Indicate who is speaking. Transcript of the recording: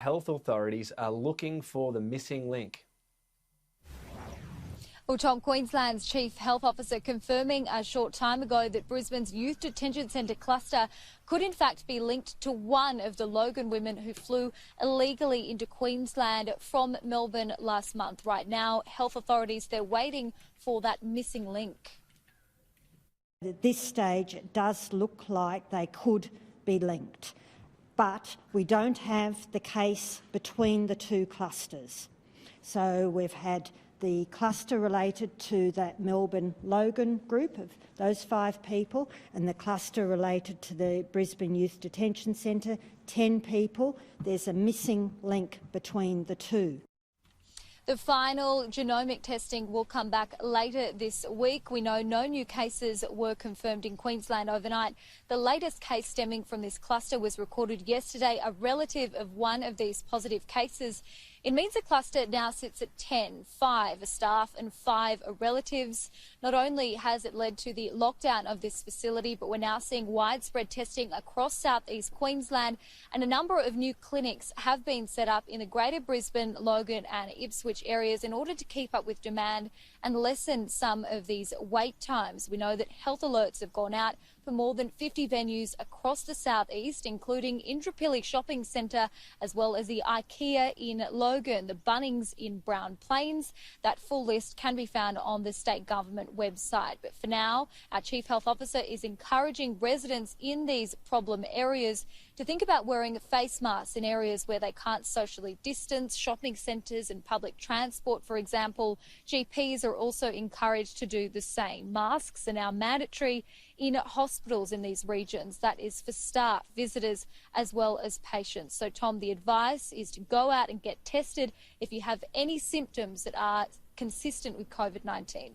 Speaker 1: Health authorities are looking for the missing link.
Speaker 2: Well, Tom, Queensland's Chief Health Officer confirming a short time ago that Brisbane's Youth Detention Centre cluster could in fact be linked to one of the Logan women who flew illegally into Queensland from Melbourne last month. Right now, health authorities, they're waiting for that missing link.
Speaker 3: At this stage, it does look like they could be linked, but we don't have the case between the two clusters. So we've had the cluster related to that Melbourne Logan group of those 5 people, and the cluster related to the Brisbane Youth Detention Centre, 10 people. There's a missing link between the two.
Speaker 2: The final genomic testing will come back later this week. We know no new cases were confirmed in Queensland overnight. The latest case stemming from this cluster was recorded yesterday, a relative of one of these positive cases. It means the cluster now sits at 10, 5 are staff and 5 are relatives. Not only has it led to the lockdown of this facility, but we're now seeing widespread testing across southeast Queensland, and a number of new clinics have been set up in the Greater Brisbane, Logan and Ipswich areas in order to keep up with demand and lessen some of these wait times. We know that health alerts have gone out for more than 50 venues across the southeast, including Indooroopilly Shopping Centre, as well as the IKEA in Logan, the Bunnings in Brown Plains. That full list can be found on the state government website. But for now, our Chief Health Officer is encouraging residents in these problem areas to think about wearing face masks in areas where they can't socially distance, shopping centres and public transport, for example. GPs are also encouraged to do the same. Masks are now mandatory in hospitals in these regions. That is for staff, visitors, as well as patients. So, Tom, the advice is to go out and get tested if you have any symptoms that are consistent with COVID-19.